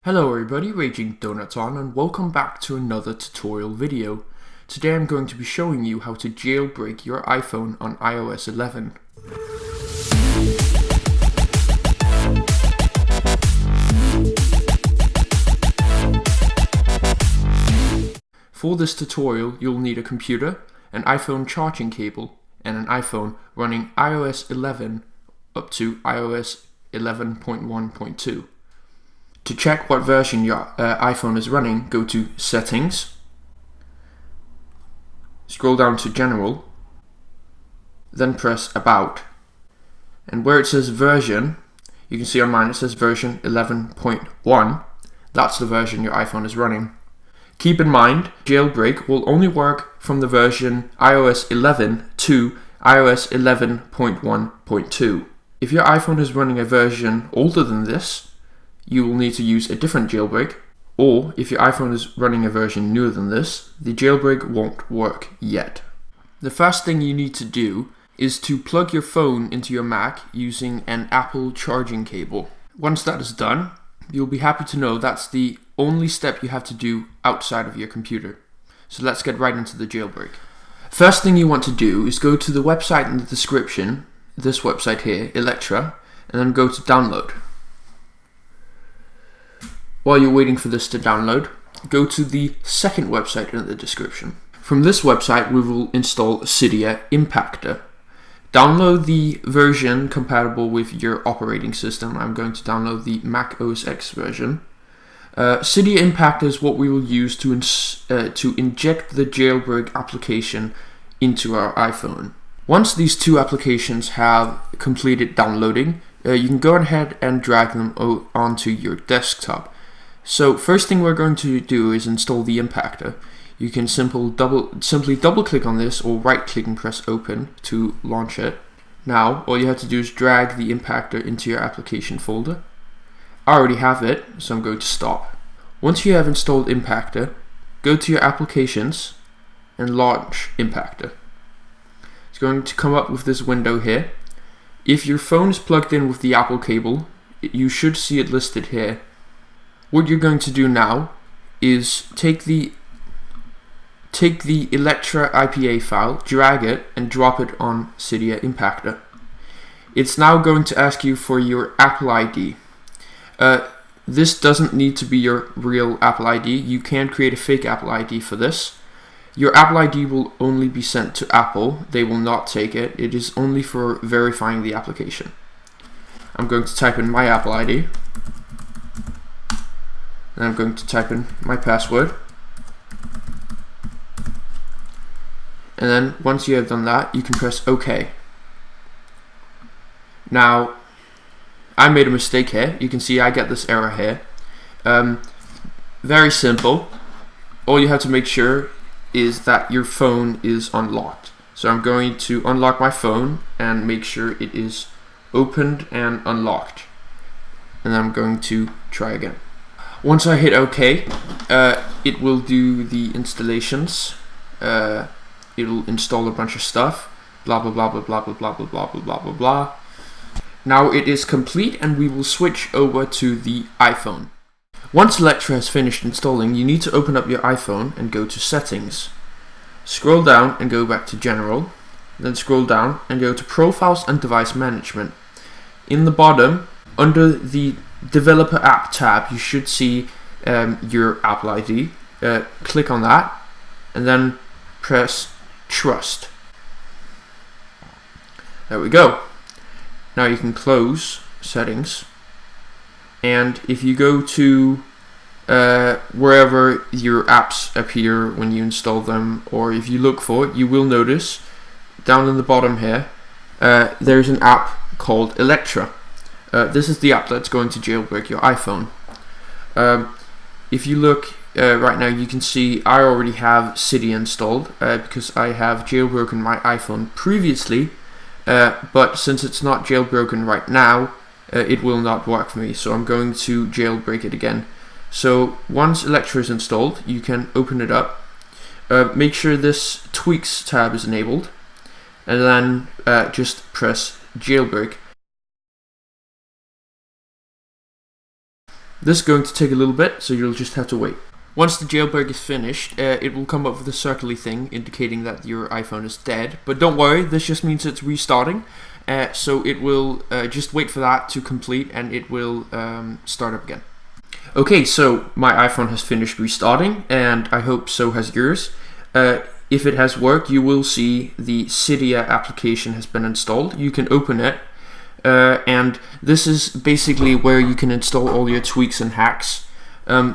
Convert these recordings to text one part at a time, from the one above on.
Hello everybody, Raging Donuts on, and welcome back to another tutorial video. Today I'm going to be showing you how to jailbreak your iPhone on iOS 11. For this tutorial you'll need a computer, an iPhone charging cable, and an iPhone running iOS 11 up to iOS 11.1.2. To check what version your iPhone is running, go to Settings, scroll down to General, then press About. And where it says version, you can see on mine it says version 11.1. That's the version your iPhone is running. Keep in mind, jailbreak will only work from the version iOS 11 to iOS 11.1.2. If your iPhone is running a version older than this, you will need to use a different jailbreak, or if your iPhone is running a version newer than this, the jailbreak won't work yet. The first thing you need to do is to plug your phone into your Mac using an Apple charging cable. Once that is done, you'll be happy to know that's the only step you have to do outside of your computer. So let's get right into the jailbreak. First thing you want to do is go to the website in the description, this website here, Electra, and then go to download. While you're waiting for this to download, go to the second website in the description. From this website, we will install Cydia Impactor. Download the version compatible with your operating system. I'm going to download the Mac OS X version. Cydia Impactor is what we will use to inject the jailbreak application into our iPhone. Once these two applications have completed downloading, you can go ahead and drag them onto your desktop. So first thing we're going to do is install the impactor. You can simply double click on this or right click and press open to launch it. Now all you have to do is drag the impactor into your application folder. I already have it, so I'm going to stop. Once you have installed impactor, go to your applications and launch impactor. It's going to come up with this window here. If your phone is plugged in with the Apple cable, you should see it listed here. What you're going to do now is take the Electra IPA file, drag it, and drop it on Cydia Impactor. It's now going to ask you for your Apple ID. This doesn't need to be your real Apple ID. You can create a fake Apple ID for this. Your Apple ID will only be sent to Apple. They will not take it. It is only for verifying the application. I'm going to type in my Apple ID. And I'm going to type in my password. And then once you have done that, you can press OK. Now, I made a mistake here. You can see I get this error here. Very simple. All you have to make sure is that your phone is unlocked. So I'm going to unlock my phone and make sure it is opened and unlocked. And then I'm going to try again. Once I hit OK, it will do the installations. It will install a bunch of stuff. Blah blah blah blah blah blah blah blah blah blah blah blah. Now it is complete, and we will switch over to the iPhone. Once Electra has finished installing, you need to open up your iPhone and go to Settings. Scroll down and go back to General. Then scroll down and go to Profiles and Device Management. In the bottom, under the Developer App tab, you should see your Apple ID. Click on that and then press Trust. There we go. Now you can close Settings, and if you go to wherever your apps appear when you install them, or if you look for it, you will notice down in the bottom here there's an app called Electra. This is the app that's going to jailbreak your iPhone. If you look right now, you can see I already have Cydia installed because I have jailbroken my iPhone previously, but since it's not jailbroken right now, it will not work for me, so I'm going to jailbreak it again. So once Electra is installed, you can open it up. Make sure this Tweaks tab is enabled, and then just press Jailbreak. This is going to take a little bit, so you'll just have to wait. Once the jailbreak is finished, it will come up with a circly thing indicating that your iPhone is dead. But don't worry, this just means it's restarting. So it will just wait for that to complete, and it will start up again. Okay, so my iPhone has finished restarting, and I hope so has yours. If it has worked, you will see the Cydia application has been installed. You can open it, and this is basically where you can install all your tweaks and hacks.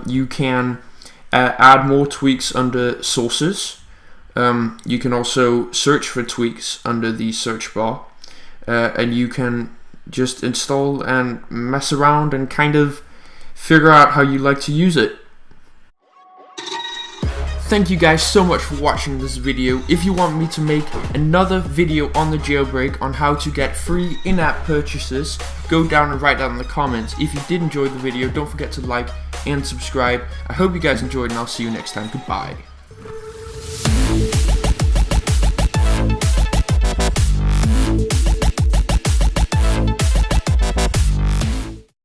You can add more tweaks under sources. You can also search for tweaks under the search bar, and you can just install and mess around and kind of figure out how you like to use it. Thank you guys so much for watching this video. If you want me to make another video on the jailbreak on how to get free in-app purchases, go down and write down in the comments. If you did enjoy the video, don't forget to like and subscribe. I hope you guys enjoyed, and I'll see you next time. Goodbye.